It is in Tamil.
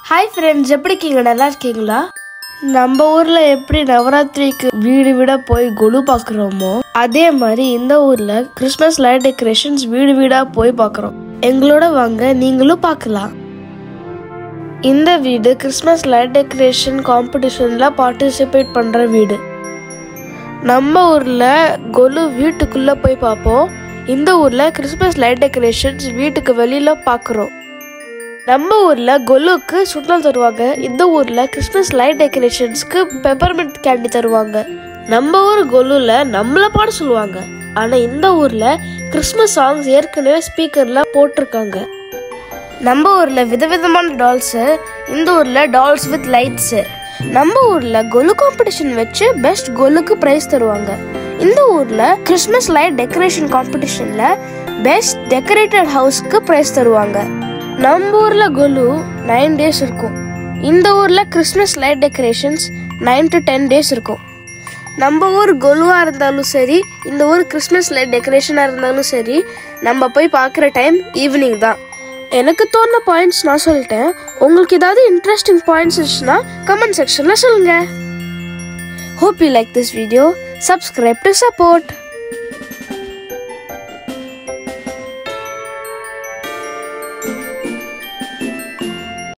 ஹாய் ஃப்ரெண்ட்ஸ், எப்படி இருக்கீங்க? நல்லா இருக்கீங்களா? நம்ம ஊர்ல எப்படி நவராத்திரிக்கு வீடு வீடா போய் கொலு பாக்குறோமோ அதே மாதிரி இந்த ஊர்ல கிறிஸ்மஸ் லைட் டெக்கரேஷன்ஸ் வீடு வீடா போய் பாக்குறோம். எங்களோட வாங்க, நீங்களும் பார்க்கலாம். இந்த வீடு கிறிஸ்மஸ் லைட் டெக்கரேஷன் காம்படிஷன்ல பார்ட்டிசிபேட் பண்ற வீடு. நம்ம ஊர்ல கொலு வீட்டுக்குள்ள போய் பார்ப்போம். இந்த ஊர்ல கிறிஸ்மஸ் லைட் டெக்கரேஷன்ஸ் வீட்டுக்கு வெளியில பாக்குறோம். நம்ம ஊர்ல கொலுக்கு சுண்டல் தருவாங்க. இந்த ஊர்ல கிறிஸ்மஸ் லைட் டெக்கரேஷன்ஸ்க்கு பெப்பர்மெண்ட் கேண்டி தருவாங்க. நம்ம ஊர் கொலுல நம்மள பாட சொல்லுவாங்க. ஆனா இந்த ஊர்ல கிறிஸ்மஸ் சாங்ஸ் ஏற்கனவே ஸ்பீக்கர்ல போட்டிருக்காங்க. நம்ம ஊர்ல விதவிதமான டால்ஸ், இந்த ஊர்ல டால்ஸ் வித் லைட்ஸ். நம்ம ஊர்ல கொலு காம்படிஷன் வச்சு பெஸ்ட் கொலுக்கு பிரைஸ் தருவாங்க. இந்த ஊர்ல கிறிஸ்மஸ் லைட் டெக்கரேஷன் காம்படிஷன்ல பெஸ்ட் டெக்கரேட்டட் ஹவுஸ்க்கு பிரைஸ் தருவாங்க. நம்ம ஊர்ல கொலு 9 days இருக்கும். இந்த ஊர்ல Christmas light decorations 9 to 10 days இருக்கும். நம்ம ஊர் கொலுவா இருந்தாலும் சரி, இந்த ஊர் கிறிஸ்மஸ் லைட் டெக்கரேஷனா இருந்தாலும் சரி, நம்ம போய் பார்க்குற டைம் ஈவினிங் தான். எனக்கு தோணுன பாயிண்ட்ஸ் நான் சொல்லிட்டேன். உங்களுக்கு ஏதாவது இன்ட்ரெஸ்டிங் பாயிண்ட்ஸ் இருந்துச்சுன்னா கமெண்ட் செக்ஷன்ல சொல்லுங்க. Hope you like this video. Subscribe to support.